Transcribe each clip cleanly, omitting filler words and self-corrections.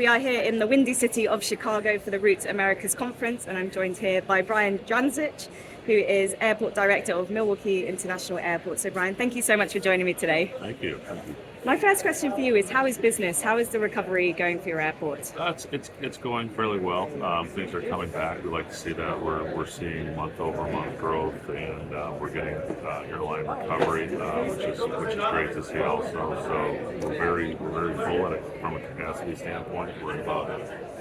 We are here in the windy city of Chicago for the Route Americas conference, and I'm joined here by Brian Dranzik, who is Airport Director of Milwaukee International Airport. So Brian, thank you so much for joining me today. Thank you. Thank you. My first question for you is, how is business? How is the recovery going for your airport? It's going fairly well. Things are coming back. We like to see that. We're seeing month-over-month growth, and we're getting airline recovery, which is great to see also. So we're very full from a capacity standpoint. We're at about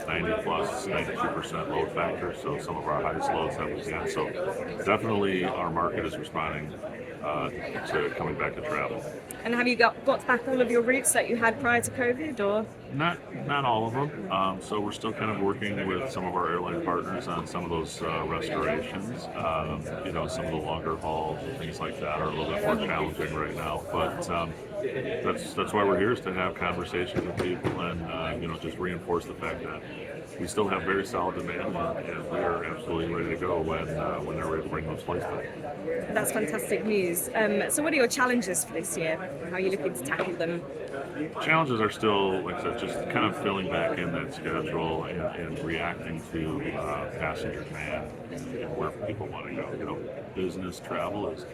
92% load factor. So some of our highest loads that we've had. So definitely our market is responding to coming back to travel. And have you got back all of your routes that you had prior to COVID, or? Not all of them. So we're still kind of working with some of our airline partners on some of those restorations. Some of the longer hauls and things like that are a little bit more challenging right now. But that's why we're here, is to have conversations with people and just reinforce the fact that we still have very solid demand, and we are absolutely ready to go when they're ready to bring those flights back. That's fantastic news. So what are your challenges for this year? How are you looking to tackle them? Challenges are still, like I said, just kind of filling back in that schedule and reacting to passenger demand and where people want to go. Business travel is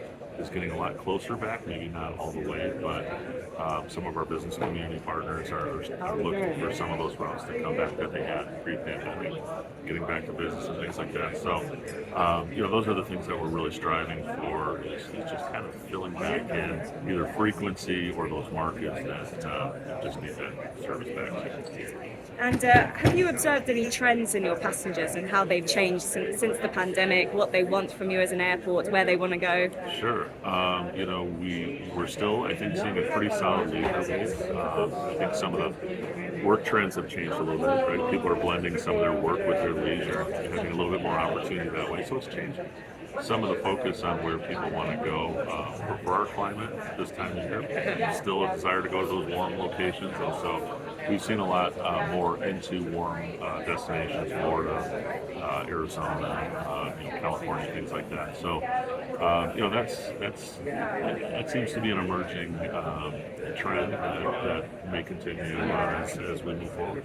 getting a lot closer back, maybe not all the way, but some of our business community partners are looking for some of those routes to come back that they had pre-pandemic, getting back to business and things like that. So, those are the things that we're really striving for, is just kind of filling back in either frequency or those markets that just need that service back. And have you observed any trends in your passengers and how they've changed since the pandemic, what they want from you as an airport, where they want to go? Sure. We're still, I think, seeing a pretty solid leisure base. I think some of the work trends have changed a little bit, right? People are blending some of their work with their leisure, having a little bit more opportunity that way, so it's changing. Some of the focus on where people want to go for our climate this time of year, still a desire to go to those warm locations, and so we've seen a lot more into warm destinations, Florida, Arizona, California, things like that. So that seems to be an emerging trend that may continue as we move forward.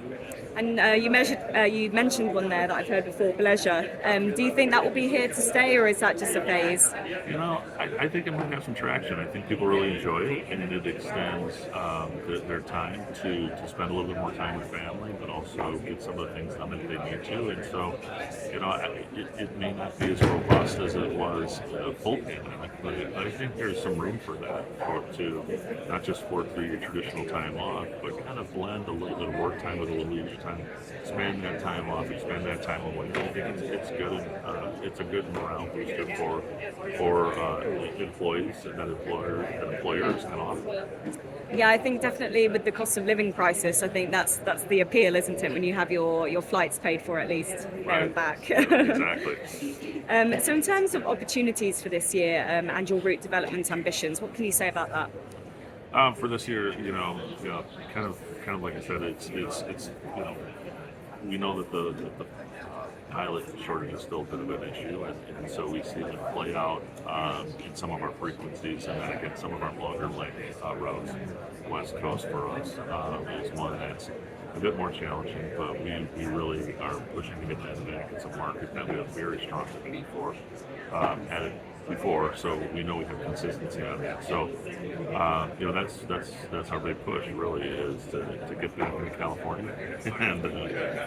And you mentioned one there that I've heard before, pleasure. Do you think that will be here to stay, or is that just a phase? I think it might have some traction. I think people really enjoy it, and it extends their time to spend a little bit more time with family, but also get some of the things done that they need to. And so, it may not be as robust as it was full pandemic, but I think there's some room for that, to not just work through your traditional time off, but kind of blend a little bit of work time with a little leisure time, expand that time off, expand that time away. I think it's good. It's a good morale booster for employees and employers can offer. Yeah, I think definitely with the cost of living crisis, I think that's the appeal, isn't it? When you have your flights paid for, at least there and back. Exactly. So in terms of opportunities for this year and your route development ambitions, what can you say about that? For this year, kind of like I said, it's we know that the pilot shortage is still a bit of an issue, and so we see that play out in some of our frequencies, and then again some of our longer length routes. West Coast for us is one that's a bit more challenging, but we really are pushing to get that back. It's a market that we have very strong demand for, had it before, so we know we have consistency on that. So, that's our big push, really, is to get back into California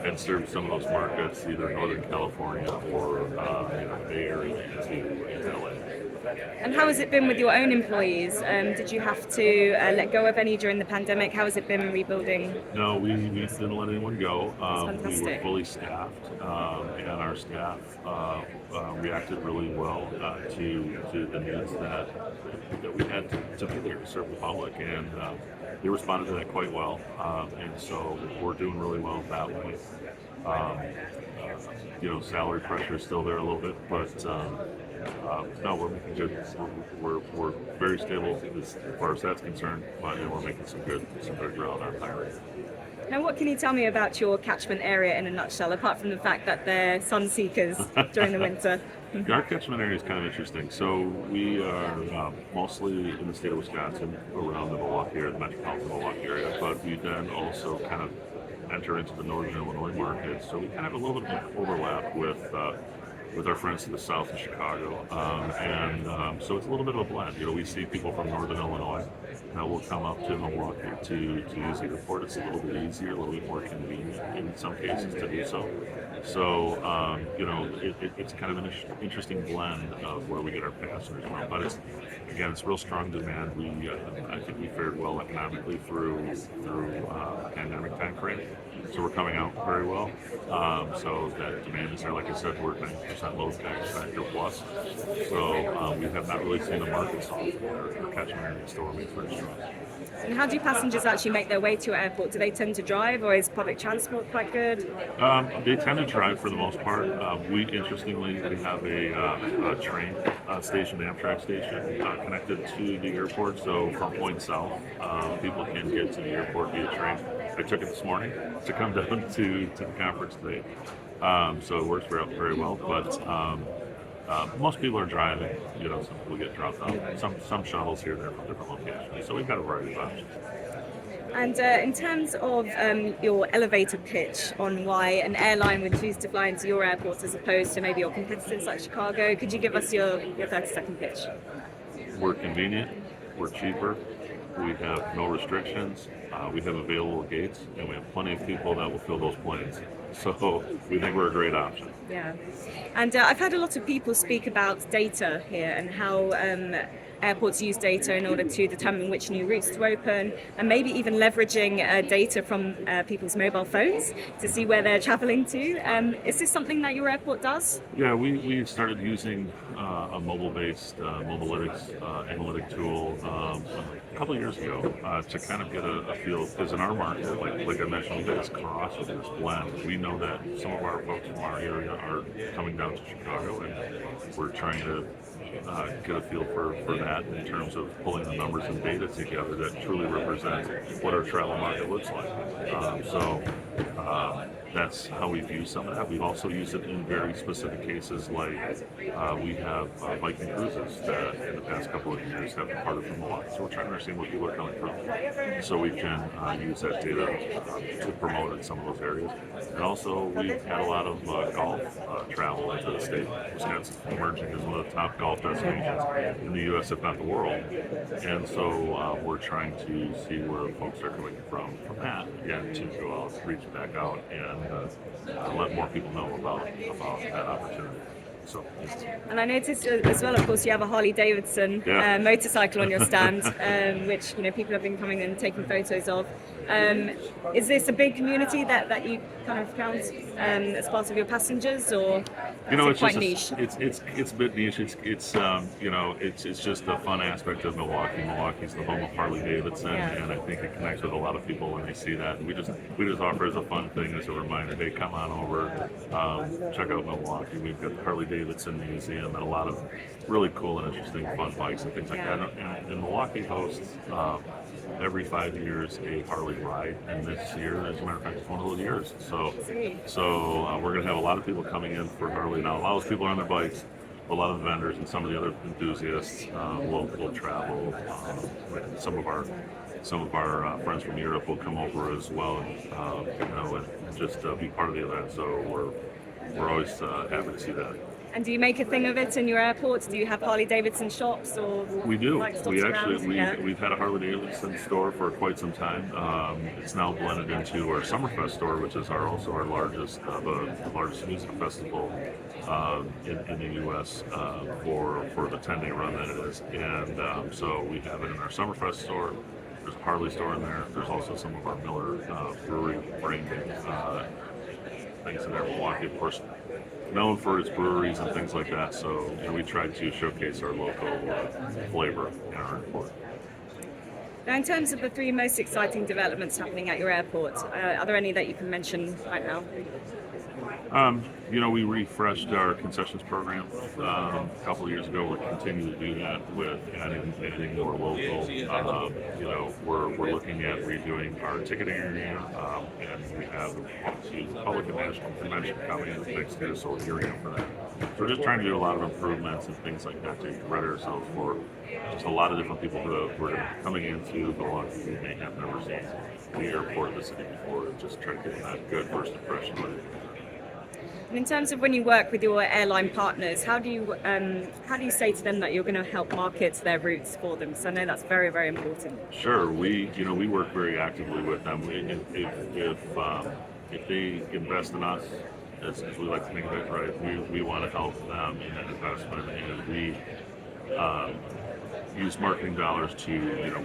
and serve some of those markets, either Northern California or Bay Area into LA. And how has it been with your own employees? Did you have to let go of any during the pandemic? How has it been rebuilding? No, we didn't let anyone go. We were fully staffed, and our staff reacted really well to the needs that we had to be here to serve the public, and they responded to that quite well. And so we're doing really well that way. Salary pressure is still there a little bit, but no, we're making good. We're very stable as far as that's concerned, but we're making some good ground on hiring. Now, what can you tell me about your catchment area in a nutshell, apart from the fact that they're sun seekers during the winter? Our catchment area is kind of interesting. So we are mostly in the state of Wisconsin, around the Milwaukee area, the metropolitan Milwaukee area, but we then also kind of enter into the northern Illinois market. So we kind of have a little bit of overlap with our friends to the south of Chicago, so it's a little bit of a blend. We see people from northern Illinois that will come up to Milwaukee to use the airport. It's a little bit easier, a little bit more convenient in some cases to do so. So it's kind of an interesting blend of where we get our passengers from. But it's real strong demand. I think we fared well economically through pandemic time frame. So we're coming out very well. So that demand is there. Like I said, we're 90% load factor plus. So we have not really seen the market soft or catchment area still remains very strong. And how do passengers actually make their way to your airport? Do they tend to drive, or is public transport quite good? They tend to drive for the most part. Interestingly, we have a train station, the Amtrak station, connected to the airport. So from Point South, people can get to the airport via train. I took it this morning to come down to the conference today. So it works very, very well. But most people are driving. Some people get dropped off. Some shuttles here and there from different locations. So we've got a variety of options. And in terms of your elevator pitch on why an airline would choose to fly into your airport as opposed to maybe your competitors like Chicago, could you give us your 30-second pitch? We're convenient. We're cheaper. We have no restrictions. We have available gates, and we have plenty of people that will fill those planes. So we think we're a great option. Yeah. And I've had a lot of people speak about data here and how airports use data in order to determine which new routes to open, and maybe even leveraging data from people's mobile phones to see where they're traveling to. Is this something that your airport does? Yeah, we started using a mobile-based analytic tool a couple of years ago to kind of get a feel, because in our market, like I mentioned, we got this crossover, this blend. We know that some of our folks from our area are coming down to Chicago, and we're trying to get a feel for that in terms of pulling the numbers and data together that truly represent what our travel market looks like. That's how we've used some of that. We've also used it in very specific cases, like we have Viking cruises that in the past couple of years have departed from Milwaukee. So we're trying to understand where people are coming from, so we can use that data to promote in some of those areas. And also, we've had a lot of golf travel into the state. Wisconsin emerging as one of the top golf destinations in the U.S., if not the world. And so we're trying to see where folks are coming from that, again, to go out, reach back out, and let more people know about that opportunity. So, and I noticed as well, of course, you have a Harley Davidson motorcycle on your stand, which people have been coming and taking photos of. Is this a big community that you kind of count as part of your passengers, or it's quite niche? It's a bit niche. It's just the fun aspect of Milwaukee. Milwaukee's the home of Harley Davidson, and I think it connects with a lot of people when they see that. And we just offer as a fun thing, as a reminder, hey, come on over, check out Milwaukee. We've got the Harley Davidson Museum and a lot of really cool and interesting fun bikes and things like that. And Milwaukee hosts every 5 years a Harley ride, and this year, as a matter of fact, it's one of those years. So we're going to have a lot of people coming in for Harley. Now, a lot of those people are on their bikes. A lot of the vendors and some of the other enthusiasts will travel. Some of our friends from Europe will come over as well, and just be part of the event. So we're always happy to see that. And do you make a thing of it in your airports? Do you have Harley Davidson shops, or we do? We've had a Harley Davidson store for quite some time. It's now blended into our Summerfest store, which is also our largest music festival in the U.S. for the 10-day run that it is. And so we have it in our Summerfest store. There's a Harley store in there. There's also some of our Miller brewery branding things in there. Milwaukee, of course, known for its breweries and things like that. So we try to showcase our local flavor in our airport. Now, in terms of the 3 most exciting developments happening at your airport, are there any that you can mention right now? We refreshed our concessions program a couple of years ago. We're continuing to do that with adding more local. We're looking at redoing our ticketing area, and we have the Public and National Convention coming in next year, so we're gearing up for that. So we're just trying to do a lot of improvements and things like that to ready ourselves for just a lot of different people who are coming into Milwaukee who may have never seen the airport, the city before, and just try to get that good first impression with it. And in terms of when you work with your airline partners, how do you say to them that you're going to help market their routes for them? So I know that's very, very important. Sure, we work very actively with them. If they invest in us, as we like to think of it, right, we want to help them in that investment, and we use marketing dollars to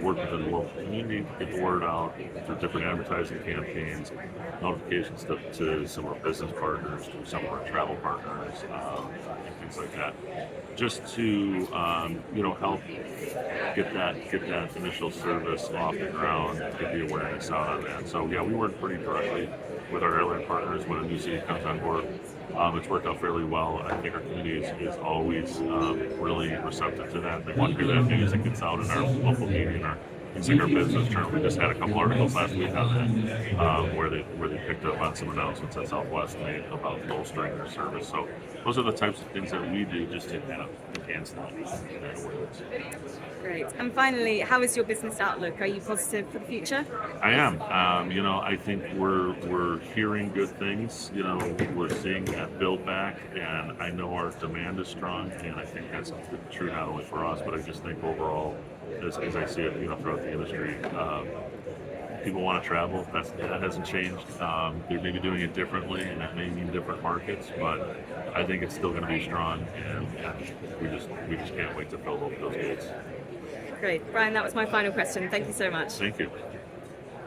work within the local community, get the word out through different advertising campaigns, notifications to some of our business partners, to some of our travel partners, and things like that, just to help get that initial service off the ground, get the awareness out on that. So yeah, we work pretty directly with our airline partners when a new city comes on board. It's worked out fairly well. I think our community is always really receptive to that. They want to hear that news that gets out in our local media and our our business journal. We just had a couple articles last week on that where they picked up on some announcements that Southwest made about bolstering their service. So those are the types of things that we do just to kind of enhance that awareness. Great. And finally, how is your business outlook? Are you positive for the future? I am. I think we're hearing good things. We're seeing that build back, and I know our demand is strong, and I think that's true not only for us, but I just think overall, as I see it, throughout the industry, people want to travel. That hasn't changed. They may be doing it differently, and that may mean different markets, but I think it's still going to be strong, and we just can't wait to fill those gates. Great. Brian, that was my final question. Thank you so much. Thank you.